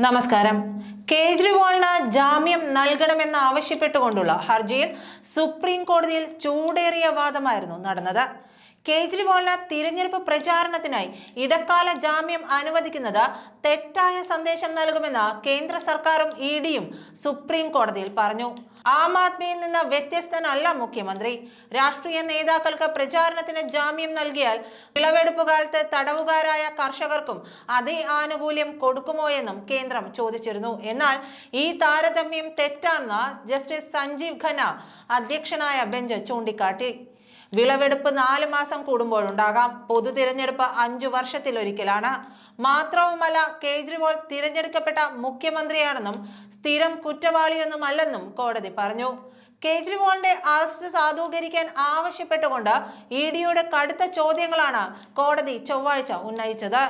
നമസ്കാരം. കേജ്രിവാളിന് ജാമ്യം നൽകണമെന്ന് ആവശ്യപ്പെട്ടുകൊണ്ടുള്ള ഹർജിയിൽ സുപ്രീം കോടതിയിൽ ചൂടേറിയ വാദമായിരുന്നു നടന്നത്. കേജ്രിവാളിന് തിരഞ്ഞെടുപ്പ് പ്രചാരണത്തിനായി ഇടക്കാല ജാമ്യം അനുവദിക്കുന്നത് തെറ്റായ സന്ദേശം നൽകുമെന്ന് കേന്ദ്ര സർക്കാരും ഇഡിയും സുപ്രീം കോടതിയിൽ പറഞ്ഞു. ആം ആദ്മിയിൽ നിന്ന് വ്യത്യസ്തനല്ല മുഖ്യമന്ത്രി. രാഷ്ട്രീയ നേതാക്കൾക്ക് പ്രചാരണത്തിന് ജാമ്യം നൽകിയാൽ വിളവെടുപ്പ് കാലത്ത് തടവുകാരായ കർഷകർക്കും അതേ ആനുകൂല്യം കൊടുക്കുമോ എന്നും കേന്ദ്രം ചോദിച്ചിരുന്നു. എന്നാൽ ഈ താരതമ്യം തെറ്റാണെന്ന് ജസ്റ്റിസ് സഞ്ജീവ് ഖന്ന അധ്യക്ഷനായ ബെഞ്ച് ചൂണ്ടിക്കാട്ടി. വിളവെടുപ്പ് 4 മാസം കൂടുമ്പോഴുണ്ടാകാം. പൊതു തിരഞ്ഞെടുപ്പ് 5 വർഷത്തിലൊരിക്കലാണ്. മാത്രവുമല്ല, കേജ്രിവാൾ തിരഞ്ഞെടുക്കപ്പെട്ട മുഖ്യമന്ത്രിയാണെന്നും സ്ഥിരം കുറ്റവാളിയൊന്നുമല്ലെന്നും കോടതി പറഞ്ഞു. കേജ്രിവാളിന്റെ അറസ്റ്റ് സാധൂകരിക്കാൻ ആവശ്യപ്പെട്ടുകൊണ്ട് ഇഡിയുടെ കടുത്ത ചോദ്യങ്ങളാണ് കോടതി ചൊവ്വാഴ്ച ഉന്നയിച്ചത്.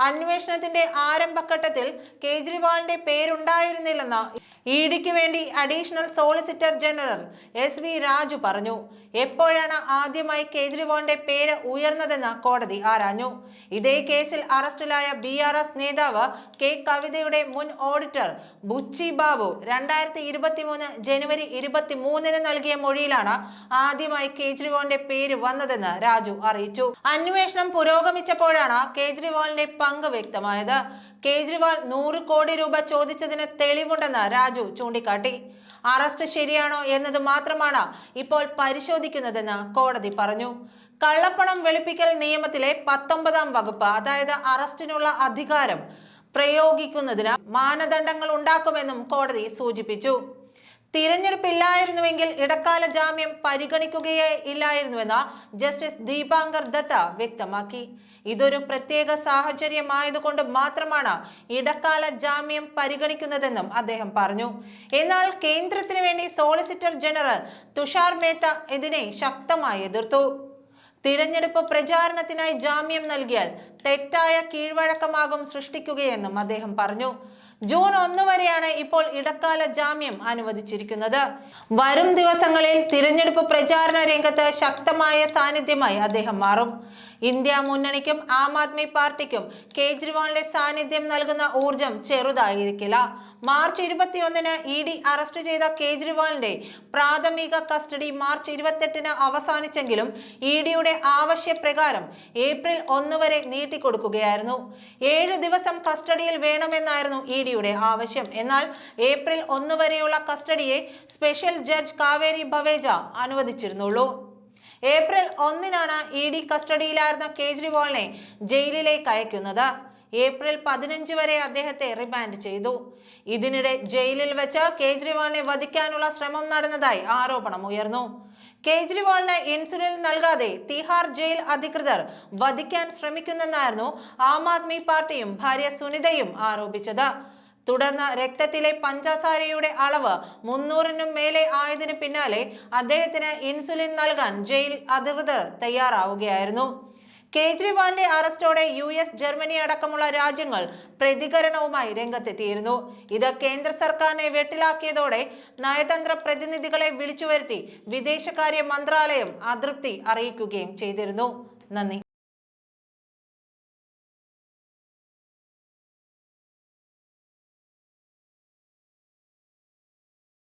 അന്വേഷണത്തിന്റെ ആരംഭഘട്ടത്തിൽ കേജ്രിവാളിന്റെ പേരുണ്ടായിരുന്നില്ലെന്ന് ഇഡിക്ക് വേണ്ടി additional solicitor general SV Raju പറഞ്ഞു. എപ്പോഴാണ് ആദ്യമായി കേജ്രിവാളിന്റെ പേര് ഉയർന്നതെന്ന് കോടതി ആരാഞ്ഞു. ഇതേ കേസിൽ അറസ്റ്റിലായ BRS നേതാവ് K കവിതയുടെ മുൻ ഓഡിറ്റർ ബുച്ചി ബാബു 2023 ജനുവരി 23 നൽകിയ മൊഴിയിലാണ് ആദ്യമായി കേജ്രിവാളിന്റെ പേര് വന്നതെന്ന് രാജു അറിയിച്ചു. അന്വേഷണം പുരോഗമിച്ചപ്പോഴാണ് കേജ്രിവാളിന്റെ പങ്ക് വ്യക്തമായത്. കേജ്രിവാൾ 100 കോടി രൂപ ചോദിച്ചതിന് തെളിവുണ്ടെന്ന് രാജു ചൂണ്ടിക്കാട്ടി. അറസ്റ്റ് ശരിയാണോ എന്നത് മാത്രമാണ് ഇപ്പോൾ പരിശോധിക്കുന്നതെന്ന് കോടതി പറഞ്ഞു. കള്ളപ്പണം വെളുപ്പിക്കൽ നിയമത്തിലെ 19-ാം വകുപ്പ്, അതായത് അറസ്റ്റിനുള്ള അധികാരം പ്രയോഗിക്കുന്നതിന് മാനദണ്ഡങ്ങൾ ഉണ്ടാക്കുമെന്നും കോടതി സൂചിപ്പിച്ചു. തിരഞ്ഞെടുപ്പില്ലായിരുന്നുവെങ്കിൽ ഇടക്കാല ജാമ്യം പരിഗണിക്കുകയേ ഇല്ലായിരുന്നുവെന്ന് ജസ്റ്റിസ് ദീപാങ്കർ ദത്ത വ്യക്തമാക്കി. ഇതൊരു പ്രത്യേക സാഹചര്യമായതുകൊണ്ട് മാത്രമാണ് ഇടക്കാല ജാമ്യം പരിഗണിക്കുന്നതെന്നും അദ്ദേഹം പറഞ്ഞു. എന്നാൽ കേന്ദ്രത്തിന് വേണ്ടി സോളിസിറ്റർ ജനറൽ തുഷാർ മേത്ത ഇതിനെ ശക്തമായി എതിർത്തു. തിരഞ്ഞെടുപ്പ് പ്രചാരണത്തിനായി ജാമ്യം നൽകിയാൽ തെറ്റായ കീഴ്വഴക്കമാകും സൃഷ്ടിക്കുകയെന്നും അദ്ദേഹം പറഞ്ഞു. ജൂൺ 1 വരെയാണ് ഇപ്പോൾ ഇടക്കാല ജാമ്യം അനുവദിച്ചിരിക്കുന്നത്. വരും ദിവസങ്ങളിൽ തിരഞ്ഞെടുപ്പ് പ്രചാരണ രംഗത്ത് ശക്തമായ സാന്നിധ്യമായി അദ്ദേഹം മാറും. ഇന്ത്യ മുന്നണിക്കും ആം ആദ്മി പാർട്ടിക്കും കേജ്രിവാളിന്റെ സാന്നിധ്യം നൽകുന്ന ഊർജം ചെറുതായിരിക്കില്ല. മാർച്ച് 21-ന് ഇഡി അറസ്റ്റ് ചെയ്ത കേജ്രിവാളിന്റെ പ്രാഥമിക കസ്റ്റഡി മാർച്ച് 28-ന് അവസാനിച്ചെങ്കിലും ഇഡിയുടെ ആവശ്യപ്രകാരം ഏപ്രിൽ 1 വരെ നീട്ടിക്കൊടുക്കുകയായിരുന്നു. 7 ദിവസം കസ്റ്റഡിയിൽ വേണമെന്നായിരുന്നു ഇഡിയുടെ ആവശ്യം. എന്നാൽ ഏപ്രിൽ 1 വരെയുള്ള കസ്റ്റഡിയെ സ്പെഷ്യൽ ജഡ്ജ് കാവേരി ഭവേജ അനുവദിച്ചിരുന്നുള്ളൂ. ഏപ്രിൽ 1-നാണ് ഇഡി കസ്റ്റഡിയിലായിരുന്ന കേജ്രിവാളിനെ ജയിലിലേക്ക് അയക്കുന്നത്. ഏപ്രിൽ 15 വരെ അദ്ദേഹത്തെ റിമാൻഡ് ചെയ്തു. ഇതിനിടെ ജയിലിൽ വെച്ച് കേജ്രിവാളിനെ വധിക്കാനുള്ള ശ്രമം നടന്നതായി ആരോപണം ഉയർന്നു. കേജ്രിവാളിന് ഇൻസുലിൻ നൽകാതെ തിഹാർ ജയിൽ അധികൃതർ വധിക്കാൻ ശ്രമിക്കുന്നെന്നായിരുന്നു ആം ആദ്മി പാർട്ടിയും ഭാര്യ സുനിതയും ആരോപിച്ചത്. തുടർന്ന് രക്തത്തിലെ പഞ്ചസാരയുടെ അളവ് 300-നും മേലെ ആയതിനു പിന്നാലെ അദ്ദേഹത്തിന് ഇൻസുലിൻ നൽകാൻ ജയിൽ അധികൃതർ തയ്യാറാവുകയായിരുന്നു. കേജ്രിവാളിന്റെ അറസ്റ്റോടെ US, ജർമ്മനി അടക്കമുള്ള രാജ്യങ്ങൾ പ്രതികരണവുമായി രംഗത്തെത്തിയിരുന്നു. ഇത് കേന്ദ്ര സർക്കാരിനെ വെട്ടിലാക്കിയതോടെ നയതന്ത്ര പ്രതിനിധികളെ വിളിച്ചുവരുത്തി വിദേശകാര്യ മന്ത്രാലയം അതൃപ്തി അറിയിക്കുകയും ചെയ്തിരുന്നു. നന്ദി.